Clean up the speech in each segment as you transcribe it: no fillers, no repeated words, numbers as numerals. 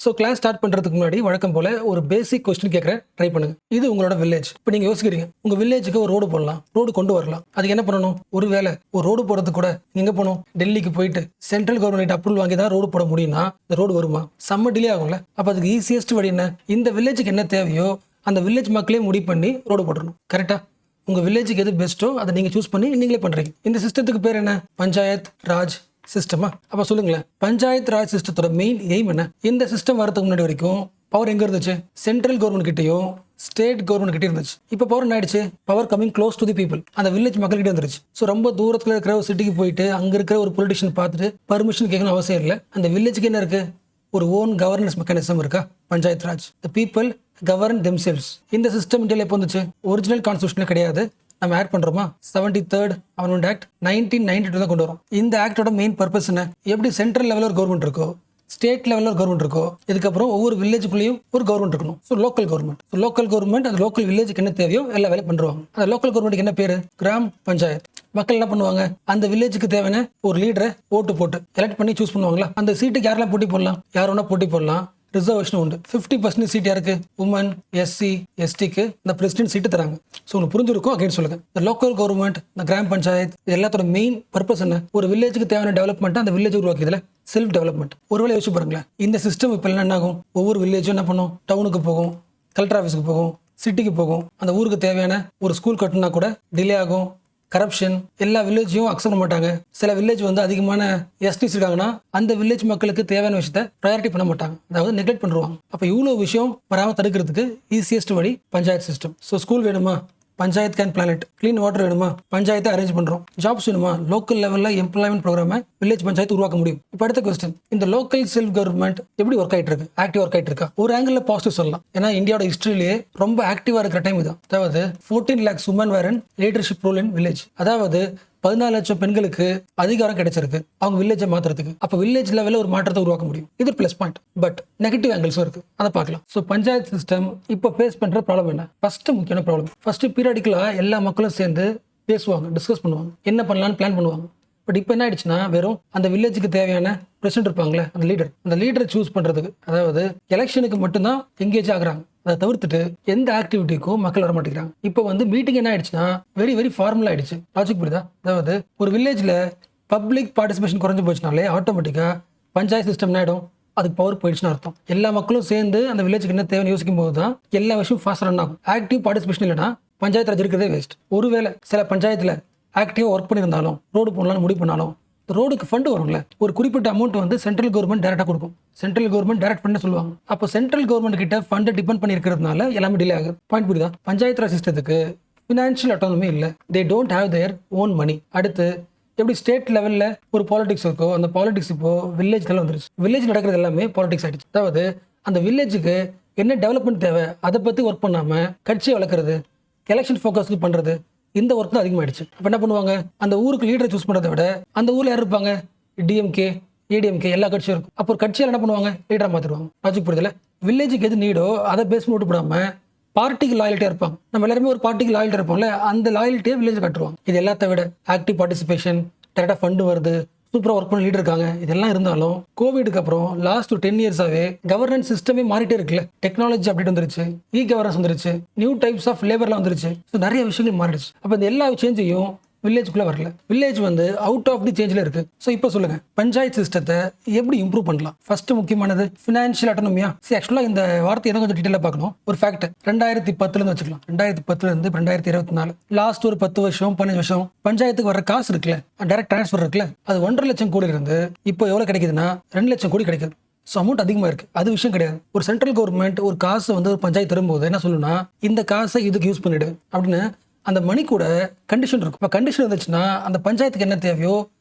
So class start பண்ணுறதுக்கு முன்னாடி வழக்கம் போல ஒரு பேசிக் கொஸ்டின் கேட்குறேன், ட்ரை பண்ணுங்க. இது உங்களோட வில்லேஜ். இப்போ நீங்கள் யோசிக்கிறீங்க, உங்கள் வில்லேஜுக்கு ஒரு ரோடு போடலாம், ரோடு கொண்டு வரலாம். அதுக்கு என்ன பண்ணணும்? ஒரு வேலை ஒரு ரோடு போடுறதுக்கு கூட எங்கே போகணும்? டெல்லிக்கு போயிட்டு சென்ட்ரல் கவர்மெண்ட் அப்ரூவல் வாங்கி தான் ரோடு போட முடியும்னா இந்த ரோடு வருமா? செம்ம டிலே ஆகும்ல. அப்போ அதுக்கு ஈஸியஸ்ட் வழி என்ன? இந்த வில்லேஜுக்கு என்ன தேவையோ அந்த வில்லேஜ் மக்களே முடிவு பண்ணி ரோடு போட்டுடணும். கரெக்டாக உங்கள் வில்லேஜுக்கு எது பெஸ்ட்டோ அதை நீங்கள் சூஸ் பண்ணி நீங்களே பண்ணுறீங்க. இந்த சிஸ்டத்துக்கு பேர் என்ன? பஞ்சாயத் ராஜ் சிஸ்டமா? அப்போ சொல்லுங்களேன், பஞ்சாயத்து ராஜ் சிஸ்டத்தோட மெயின் எய்ம் என்ன? இந்த சிஸ்டம் வரதுக்கு முன்னாடி வரைக்கும் பவர் எங்க இருந்துச்சு? சென்ட்ரல் கவர்மெண்ட் கிட்டயும் ஸ்டேட் கவர்மெண்ட் கிட்டே இருந்துச்சு. இப்போ பவர் என்ன ஆயிடுச்சு? Power coming close to the people. அந்த வில்லேஜ் மக்கள் கிட்ட வந்துருச்சு. ஸோ ரொம்ப தூரத்தில் இருக்கிற ஒரு சிட்டிக்கு போயிட்டு அங்கே இருக்கிற ஒரு பொலிட்டிஷியன் பார்த்துட்டு பர்மிஷன் கேட்கணும் அவசியம் இல்லை. அந்த வில்லேஜுக்கு என்ன இருக்கு? ஒரு ஓன் கவர்னன்ஸ் மெக்கானிசம் இருக்கா? Panchayat Raj. The people govern themselves. இந்த சிஸ்டம் இந்தியாவில் எப்போ வந்துச்சு? ஒரிஜினல் கான்ஸ்டியூஷனே கிடையாது. நம்ம ஆட் பண்றோமா? 73rd அமெண்ட்மெண்ட் ஆக்ட் 1992 தான் கொண்டு வரும். இந்த ஆக்டோட மெயின் பர்பஸ் என்ன? எப்படி சென்ட்ரல் லெவலில் ஒரு கவர்மெண்ட் இருக்கோ, ஸ்டேட் லெவலில் ஒரு கவர்மெண்ட் இருக்கோ, இதுக்கப்புறம் ஒவ்வொரு வில்லேஜுக்குள்ளேயும் ஒரு கவர்மெண்ட் இருக்கணும். So local government. So local government அந்த லோக்கல் வில்லேஜுக்கு என்ன தேவையோ எல்லா வேலையும் பண்ணுவாங்க. அந்த லோக்கல் கவர்மெண்ட்டுக்கு என்ன பேரு? கிராம் பஞ்சாயத். மக்கள் என்ன பண்ணுவாங்க? அந்த வில்லேஜுக்கு தேவையான ஒரு லீடரை ஓட்டு போட்டு எலெக்ட் பண்ணி சூஸ் பண்ணுவாங்களா? அந்த சீட்டுக்கு யாரெல்லாம் போட்டி போடலாம்? யார் வேணா போட்டி போடலாம். ரிசர்வேஷன் உண்டு. 50% சீட் யாருக்கு? உமன், எஸ்சி, எஸ்டிக்கு இந்த பிரசிடென்ட் சீட்டு தராங்க. ஸோ உங்களுக்கு புரிஞ்சிருக்கும். அகைன் சொல்லுங்க, இந்த லோக்கல் கவர்மெண்ட், இந்த கிராம் பஞ்சாயத், இது எல்லாத்தோட மெயின் பர்பஸ் என்ன? ஒரு வில்லேஜுக்கு தேவையான டெவலப்மெண்ட் அந்த வில்லேஜ் உருவாக்கியதுல செல்ஃப் டெவலப்மெண்ட். ஒருவேளை யோசிச்சு பாருங்களேன், இந்த சிஸ்டம் இப்போ என்ன ஆகும்? ஒவ்வொரு வில்லேஜும் என்ன பண்ணும்? டவுனுக்கு போகும், கலெக்டர் ஆஃபீஸுக்கு போகும், சிட்டிக்கு போகும். அந்த ஊருக்கு தேவையான ஒரு ஸ்கூல் கட்டினா கூட டிலே ஆகும். கரப்ஷன். எல்லா வில்லேஜையும் அக்செப்ட் பண்ண மாட்டாங்க. சில வில்லேஜ் வந்து அதிகமான எஸ்டிஸ் இருக்காங்கன்னா அந்த வில்லேஜ் மக்களுக்கு தேவையான விஷயத்த ப்ரையாரிட்டி பண்ண மாட்டாங்க, அதாவது நெக்லெக்ட் பண்ணுவாங்க. அப்போ இவ்வளோ விஷயம் வராமல் தடுக்கிறதுக்கு ஈஸியஸ்ட் வழி பஞ்சாயத்து சிஸ்டம். ஸோ ஸ்கூல் வேணுமா? Panchayat can planet. Clean water வேணுமா? பஞ்சாயத்தை அரேஞ்ச் பண்றோம். ஜாப்ஸ் வேணுமா? லோக்கல் லெவலில் எம்ப்ளாய்மெண்ட் ப்ரோக்ராமை வில்லேஜ் பஞ்சாயத்து உருவாக்க முடியும். இப்போ அடுத்த கொஸ்டின், இந்த லோக்கல் செல்ஃப் கவர்மெண்ட் எப்படி ஒர்க் ஆகிட்டு இருக்கு? ஆக்டிவ் ஒர்க் ஆகிட்டு இருக்கா? ஒரு ஆங்கிள் பாசிட்டிவ் சொல்லலாம். ஏன்னா இந்தியாவோட ஹிஸ்டரியிலேயே ரொம்ப ஆக்டிவா இருக்கிற டைம் இது. அதாவது 14 lakhs women were in leadership role in village. அதாவது 14 லட்சம் பெண்களுக்கு அதிகாரம் கிடைச்சிருக்கு அவங்க வில்லேஜை மாத்துறதுக்கு. அப்போ வில்லேஜ் லெவலில் ஒரு மாற்றத்தை உருவாக்க முடியும். இது பிளஸ் பாயிண்ட். பட் நெகட்டிவ் ஆங்கிள்ஸும் இருக்கு, அதை பார்க்கலாம். ஸோ பஞ்சாயத்து சிஸ்டம் இப்போ ஃபேஸ் பண்ற ப்ராப்ளம் என்ன? ஃபர்ஸ்ட் முக்கியமான ப்ராப்ளம், ஃபர்ஸ்ட் பீரியாடிக்கலா எல்லா மக்களும் சேர்ந்து பேசுவாங்க, டிஸ்கஸ் பண்ணுவாங்க, என்ன பண்ணலாம்னு பிளான் பண்ணுவாங்க. பட் இப்போ என்ன ஆயிடுச்சுன்னா, வெறும் அந்த வில்லேஜுக்கு தேவையான பிரசிடென்ட் இருப்பாங்களே, அந்த லீடரை சூஸ் பண்றதுக்கு, அதாவது எலெக்ஷனுக்கு மட்டும்தான் எங்கேஜ் ஆகுறாங்க. அதை தவிர்த்துட்டு எந்த ஆக்டிவிட்டிக்கும் மக்கள் வர மாட்டேங்கிறாங்க. இப்போ வந்து மீட்டிங் என்ன ஆயிடுச்சுன்னா வெரி ஃபார்மலா ஆயிடுச்சு. லாஜிக் புரியுதா? அதாவது ஒரு வில்லேஜ்ல பப்ளிக் பார்ட்டிசிபேஷன் குறைஞ்சு போச்சுனாலே ஆட்டோமேட்டிக்கா பஞ்சாயத்து சிஸ்டம் ஆயிடும், அதுக்கு பவர் போயிடுச்சுன்னு அர்த்தம். எல்லா மக்களும் சேர்ந்து அந்த வில்லேஜுக்கு என்ன தேவைன்னு யோசிக்கும் போது தான் எல்லா விஷயம் ஃபாஸ்ட் ரன் ஆகும். ஆக்டிவ் பார்ட்டிசிபேஷன் இல்லைன்னா பஞ்சாயத்து ராஜ் இருக்கிறதே வேஸ்ட். ஒருவேளை சில பஞ்சாயத்துல ஆக்டிவா ஒர்க் பண்ணியிருந்தாலும், ரோடு போடலாம்னு முடிவு பண்ணாலும், ரோடுக்கு ஃபண்டு வரும்ல, ஒரு குறிப்பிட்ட அமௌண்ட் வந்து சென்ட்ரல் கவர்மெண்ட் டைரக்டா கொடுக்கும். சென்ட்ரல் கவர்மெண்ட் டைரக்ட் பண்ண சொல்லுவாங்க. அப்போ சென்ட்ரல் கவர்மெண்ட் கிட்ட ஃபண்ட் டிபெண்ட் பண்ணி இருக்கிறதுனால எல்லாமே டிலே ஆகுது. பாயிண்ட் புரியுதா? பஞ்சாயத்து ராஜ் சிஸ்டத்துக்கு ஃபினான்ஷியல் அட்டானமி இல்லை. They don't have their own money. அடுத்து எப்படி ஸ்டேட் லெவலில் ஒரு பாலிடிக்ஸ் இருக்கோ, அந்த பாலிடிக்ஸ் இப்போ வில்லேஜ் லெவலில் வந்துருச்சு. வில்லேஜ் நடக்கிறது எல்லாமே பாலிடிக்ஸ் ஆயிடுச்சு. அதாவது அந்த வில்லேஜுக்கு என்ன டெவலப்மெண்ட் தேவை அதை பற்றி ஒர்க் பண்ணாமல் கட்சியை வளர்க்குறது, எலெக்ஷன் ஃபோக்கஸ்க்கு பண்ணுறது, இந்த ஒர்க் தான் அதிகமாகிடுச்சு. அப்போ என்ன பண்ணுவாங்க? அந்த ஊருக்கு லீடரை சூஸ் பண்ணுறதை விட அந்த ஊரில் யார் இருப்பாங்க? டிஎம்கே, ஏடிஎம்கே, எல்லா கட்சியும் இருக்கும். அப்போ ஒரு கட்சியால் என்ன பண்ணுவாங்க? லீடராக மாற்றிடுவாங்க. லாஜிக் புரியுதுல? வில்லேஜுக்கு எது நீடோ அதை பேஸ் பண்ணி விட்டு போடாமல் பார்ட்டிக்கு லாயல்ட்டியாக இருப்பாங்க. நம்ம எல்லாருமே ஒரு பார்ட்டிக்கு லாயல்ட்டி இருப்போம்ல, அந்த லாயல்ட்டியை வில்லேஜ் காட்டுவாங்க. இது எல்லாத்த விட ஆக்டிவ் பார்ட்டிசிபேஷன், டேரக்டாக ஃபண்டு வருது, சூப்பராக ஒர்க் பண்ண லீடர் இருக்காங்க. இதெல்லாம் இருந்தாலும் கோவிடுக்கு அப்புறம் லாஸ்ட் 10 இயர்ஸாவே கவர்னன்ஸ் சிஸ்டமே மாறிட்டே இருக்குல்ல. டெக்னாலஜி அப்டேட் வந்துருச்சு, இ கவர்னன்ஸ் வந்துருச்சு, நியூ டைப்ஸ் ஆஃப் லேபர்லாம் வந்துருச்சு. ஸோ நிறைய விஷயங்கள் மாறிடுச்சு. அப்போ இந்த எல்லா சேஞ்சையும் வில்லேஜுக்குள்ள வரல. வில்லேஜ் வந்து அவுட் ஆஃப் தி சேஞ்சில் இருக்கு. ஸோ இப்போ சொல்லுங்க, பஞ்சாயத்து சிஸ்டத்தை எப்படி இம்ப்ரூவ் பண்ணலாம்? ஃபர்ஸ்ட் முக்கியமானது ஃபினான்ஷியல் அட்டானமியா. ஆக்சுவலாக இந்த வார்த்தை என்ன கொஞ்சம் டீட்டெயிலாக பார்க்கணும். ஒரு ஃபேக்ட், 2010 வச்சுக்கலாம். 2010 2024 லாஸ்ட் ஒரு 10 வருஷம் 15 வருஷம் பஞ்சாயத்துக்கு வர காசு இருக்குல்ல, டைரக்ட் டிரான்ஸ்ஃபர் இருக்குல்ல, அது 1.5 லட்சம் கோடி இருந்து இப்போ எவ்வளோ கிடைக்குதுன்னா 2 லட்சம் கோடி கிடைக்குது. ஸோ அமௌண்ட் அதிகமாக இருக்கு. அது விஷயம் கிடையாது. ஒரு சென்ட்ரல் கவர்மெண்ட் ஒரு காசு வந்து ஒரு பஞ்சாயத்து தரும்போது என்ன சொல்லுன்னா, இந்த காசை இதுக்கு யூஸ் பண்ணிடு அப்படின்னு அந்த மணி கூட கண்டிஷன் இருக்கும். இப்போ கண்டிஷன் இருந்துச்சுன்னா அந்த பஞ்சாயத்துக்கு என்ன தேவையோ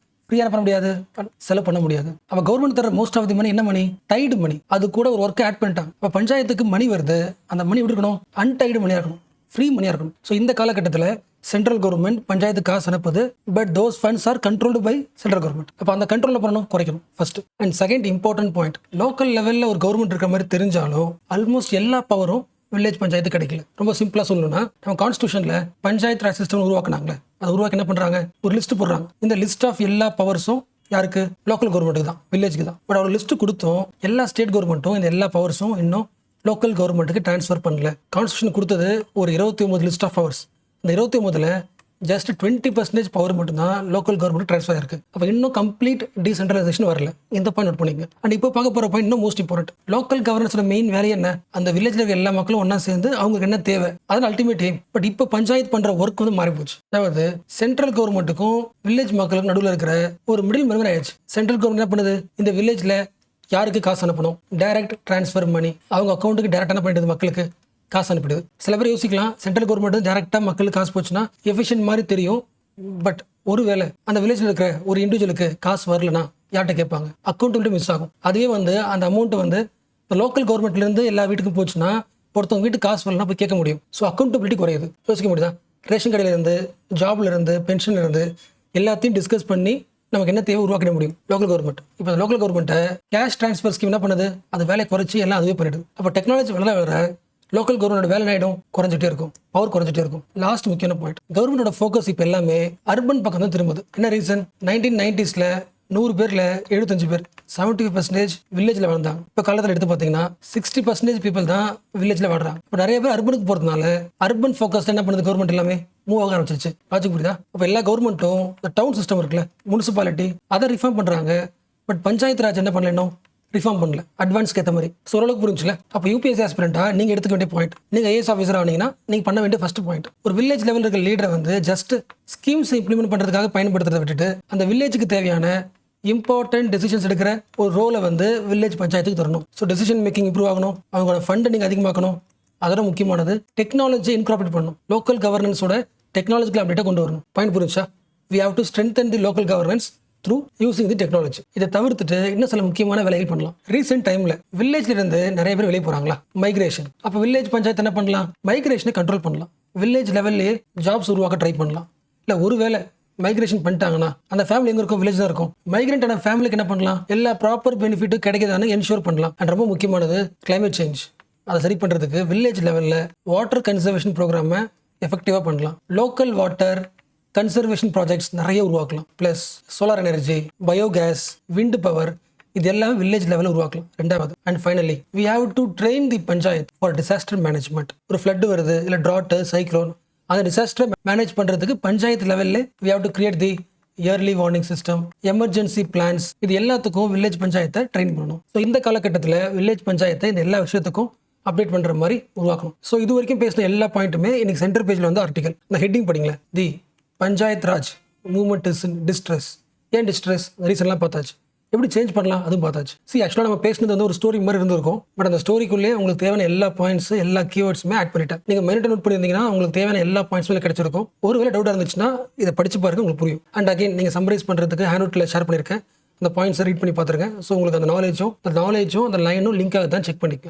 ஃப்ரீயாக பண்ண முடியாது, செலவு பண்ண முடியாது. அப்போ கவர்மெண்ட் தர மோஸ்ட் ஆஃப் தி மணி என்ன மணி? டைடு மணி. அது கூட ஒரு ஒர்க்கை ஆட் பண்ணிட்டாங்க. இப்போ பஞ்சாயத்துக்கு மணி வருது, அந்த மணி எப்படி இருக்கணும்? அன்டைடு மணியாக இருக்கணும், ஃப்ரீ மணியாக இருக்கணும். ஸோ இந்த காலகட்டத்தில் சென்ட்ரல் கவர்மெண்ட் பஞ்சாயத்து காசு அனுப்புது, but those funds are controlled by central government. அப்போ அந்த கண்ட்ரோல் பண்ணணும், குறைக்கணும் first. And second important point, local லெவலில் ஒரு கவர்மெண்ட் இருக்கிற மாதிரி தெரிஞ்சாலும் ஆல்மோஸ்ட் எல்லா பவரும் வில்லேஜ் பஞ்சாயத்து கிடைக்கல. ரொம்ப சிம்பிளா சொல்லணும்னா, நம்ம கான்ஸ்டியூஷன்ல பஞ்சாயத்து ராஜ் சிஸ்டம் உருவாக்குனாங்களே, அதை உருவாக்கி என்ன பண்றாங்க? ஒரு லிஸ்ட் போடுறாங்க. இந்த லிஸ்ட் ஆஃப் எல்லா பவர்ஸும் யாருக்கு? லோக்கல் கவர்மெண்ட்டுக்கு தான், வில்லேஜ்க்கு தான். பட் அவ்வளோ லிஸ்ட் கொடுத்தும் எல்லா ஸ்டேட் கவர்மெண்ட்டும் இந்த எல்லா பவர்ஸும் இன்னும் லோக்கல் கவர்மெண்ட்டுக்கு ட்ரான்ஸ்ஃபர் பண்ணல. கான்ஸ்டியூஷன் கொடுத்தது ஒரு 29 லிஸ்ட் ஆஃப் பவர்ஸ். இந்த 29ல் ஜஸ்ட் 20% பவர் மட்டும்தான் லோக்கல் கவர்மெண்ட் ட்ரான்ஸ்ஃபர் ஆயிருக்கு. அப்போ இன்னும் கம்ப்ளீட் டீசென்ட்ரலைசேஷன் வரல. இந்த பாயிண்ட் நோட் பண்ணிங்க. அண்ட் இப்போ பார்க்க போகிற பாயிண்ட் இன்னும் மோஸ்ட் இம்பார்ட்டன்ட். லோக்கல் கவர்னன்ஸோட மெயின் வேலை என்ன? அந்த வில்லேஜில் இருக்க எல்லா மக்களும் ஒன்றா சேர்ந்து அவங்களுக்கு என்ன தேவை, அதான் அல்டிமேட் எய்ம். பட் இப்போ பஞ்சாயத்து பண்ணுற ஒர்க் வந்து மாறி போச்சு. அதாவது சென்ட்ரல் கவர்மெண்ட்டுக்கும் வில்லேஜ் மக்களுக்கும் நடுவில் இருக்கிற ஒரு மிடில் மேன் ஆயிடுச்சு. சென்ட்ரல் கவர்மெண்ட் என்ன பண்ணுது? இந்த வில்லேஜில் யாருக்கு காசு அனுப்பணும்? டைரக்ட் ட்ரான்ஸ்ஃபர் மணி அவங்க அக்கௌண்ட்டுக்கு டேரக்டாக என்ன பண்ணிடுது? மக்களுக்கு காசு அனுப்பிடுது. சில பேர் யோசிக்கலாம், சென்ட்ரல் கவர்மெண்ட் டேரெக்டாக மக்களுக்கு காசு போச்சுன்னா எஃபிஷியன்ட் மாதிரி தெரியும். பட் ஒருவேளை அந்த வில்லேஜில் இருக்கிற ஒரு இண்டிவிஜுவலுக்கு காசு வரலன்னா யார்கிட்ட கேட்பாங்க? அக்கௌண்ட்டு மிஸ் ஆகும். அதுவே வந்து அந்த அமௌண்ட்டு வந்து இப்போ லோக்கல் கவர்மெண்ட்லேருந்து எல்லா வீட்டுக்கும் போச்சுன்னா ஒருத்தவங்க வீட்டுக்கு காசு வரலன்னா போய் கேட்க முடியும். ஸோ அக்கௌண்டபிலிட்டி குறையுது. யோசிக்க முடியுதா? ரேஷன் கடையிலேருந்து, ஜாப்லேருந்து, பென்ஷன்லேருந்து எல்லாத்தையும் டிஸ்கஸ் பண்ணி நமக்கு என்ன தேவை உருவாக்கிட முடியும் லோக்கல் கவர்மெண்ட். இப்போ லோக்கல் கவர்மெண்ட்டை கேஷ் ட்ரான்ஸ்ஃபர் ஸ்கீம் என்ன பண்ணுது? அது வேலையை குறைச்சி எல்லாம் அதுவே பண்ணிடுது. அப்போ டெக்னாலஜி வளர லோக்கல் கவர்மெண்ட் வேலை ஆகிடும், குறைஞ்சிட்டே இருக்கும், பவர் குறைஞ்சிட்டே இருக்கும். லாஸ்ட் முக்கியமான பாயிண்ட், கவர்மெண்டோட ஃபோக்கஸ் இப்போ எல்லாமே அர்பன் பக்கம் தான் திரும்புது. என்ன ரீசன்? 1990s 100 பேரில் 75 பேர் 75% வில்லேஜில் வாழ்ந்தாங்க. இப்போ காலத்தில் எடுத்து பார்த்தீங்கன்னா 60% பீப்புள் தான் வில்லேஜில் வாழ்றாங்க. இப்போ நிறைய பேர் அர்பனுக்கு போகிறதுனால அர்பன் ஃபோக்கஸ் என்ன பண்ணுது? கவர்மெண்ட் எல்லாமே மூவ் ஆக ஆரம்பிச்சிருச்சு. லாஜிக் புரியுதா? அப்போ எல்லா கவர்மெண்ட்டும் இந்த டவுன் சிஸ்டம் இருக்குல்ல, முனிசிபாலிட்டி, அதை ரிஃபார்ம் பண்ணுறாங்க. பட் பஞ்சாயத்து ராஜ் என்ன பண்ணல? இன்னும் ரிஃபார்ம் பண்ணல. அட்வான்ஸ்க்கு ஏற்ற மாதிரி. ஸோ ஓரளவுக்கு புரிஞ்சுல. அப்போ யூபிஎஸ்சி ஆஸ்பிரண்டா நீங்கள் எடுத்துக்க வேண்டிய பாயிண்ட், நீங்கள் ஐஏஎஸ் ஆஃபீஸர் ஆனீங்கன்னா நீங்கள் பண்ண வேண்டிய ஃபர்ஸ்ட் பாயிண்ட், ஒரு வில்லேஜ் லெவலில் இருக்க லீடரை வந்து ஜஸ்ட் ஸ்கீம்ஸ் இம்ப்ளிமெண்ட் பண்ணுறதுக்காக பயன்படுத்துறதை விட்டுட்டு அந்த வில்லேஜுக்கு தேவையான இம்பார்ட்டன்ட் டெசிஷன்ஸ் எடுக்கிற ஒரு ரோலை வந்து வில்லேஜ் பஞ்சாயத்துக்கு தரணும். ஸோ டெசிஷன் மேக்கிங் இம்ப்ரூவ் ஆகணும், அவங்களோட ஃபண்டை நீங்கள் அதிகமாக்கணும். அதோட முக்கியமானது டெக்னாலஜி இன்கார்பரேட் பண்ணணும். லோக்கல் கவர்னன்ஸோட டெக்னாலஜிக்கல் அப்டேட்டாக கொண்டு வரணும். பாயிண்ட் புரிஞ்சா? We have to strengthen the local governance through using the technology. இதை தவிர்த்துட்டு இன்னும் சில முக்கியமான வேலைகள் பண்ணலாம். ரீசெண்ட் டைமில் வில்லேஜ்ல இருந்து நிறைய பேர் வெளியே போகிறாங்களா, மைக்ரேஷன். அப்போ வில்லேஜ் பஞ்சாயத்து என்ன பண்ணலாம்? மைக்ரேஷனை கண்ட்ரோல் பண்ணலாம். வில்லேஜ் லெவல்லே ஜாப்ஸ் உருவாக்க ட்ரை பண்ணலாம். இல்லை ஒருவேளை மைக்ரேஷன் பண்ணிட்டாங்கன்னா அந்த ஃபேமிலி எங்கே இருக்கும்? வில்லேஜ் தான் இருக்கும். மைக்ரேண்டான ஃபேமிலிக்கு என்ன பண்ணலாம்? எல்லா ப்ராப்பர் பெனிஃபிட்டும் கிடைக்குதான்னு என்ஷூர் பண்ணலாம். அண்ட் ரொம்ப முக்கியமானது கிளைமேட் சேஞ்ச். அதை சரி பண்ணுறதுக்கு வில்லேஜ் லெவலில் வாட்டர் கன்சர்வேஷன் ப்ரோக்ராமை எஃபெக்டிவாக பண்ணலாம். லோக்கல் வாட்டர் கன்சர்வேஷன் ப்ராஜெக்ட்ஸ் நிறைய உருவாக்கலாம். Plus solar energy, biogas, wind power, இது எல்லாமே வில்லேஜ் லெவலில் உருவாக்கலாம். ரெண்டாவது and finally we have to train the panchayat for disaster management. ஒரு ஃப்ளட் வருது, இல்லை ட்ராட்டு, சைக்ளோன், அந்த டிசாஸ்டர் மேனேஜ் பண்ணுறதுக்கு பஞ்சாயத்து லெவலில் we have to create the early warning system, emergency plans. இது எல்லாத்துக்கும் வில்லேஜ் பஞ்சாயத்தை ட்ரெயின் பண்ணணும். ஸோ இந்த காலகட்டத்தில் வில்லேஜ் பஞ்சாயத்தை இந்த எல்லா விஷயத்துக்கும் அப்டேட் பண்ணுற மாதிரி உருவாக்கணும். ஸோ இது வரைக்கும் பேசின எல்லா பாயிண்ட்டுமே இன்னைக்கு சென்டர் பேஜில் வந்து ஆர்டிகல். இந்த ஹெட்டிங் படிங்களேன், the Panchayat Raj movement is in distress. ஏன் டிஸ்ட்ரெஸ்? ரீசன்லாம் பார்த்தாச்சு. எப்படி சேஞ்ச் பண்ணலாம் அதுவும் பார்த்தாச்சு. ஆக்சுவலாக நம்ம பேசினது வந்து ஒரு ஸ்டோரி மாதிரி இருந்திருக்கும். பட் அந்த ஸ்டோரிக்குள்ளே உங்களுக்கு தேவையான எல்லா பாயிண்ட்ஸ், எல்லா கீவேர்ட்ஸுமே ஆட் பண்ணிட்டேன். நீங்கள் மெரிட்டை நோட் பண்ணியிருந்தீங்கன்னா உங்களுக்கு தேவையான எல்லா பாயிண்ட்ஸுமே கிடைச்சிருக்கும். ஒருவேளை டவுட்டாக இருந்துச்சுன்னா இதை படிச்சு பாருங்க, உங்களுக்கு புரியும். அண்ட் அகைன் நீங்கள் சம்மரைஸ் பண்ணுறதுக்கு ஹேண்ட் நோட்டில் ஷேர் பண்ணியிருக்கேன். அந்த பாயிண்ட்ஸை ரீட் பண்ணி பார்த்துருங்க. ஸோ உங்களுக்கு அந்த நாலேஜும் அந்த லைனும் லிங்காக தான் செக் பண்ணிக்க.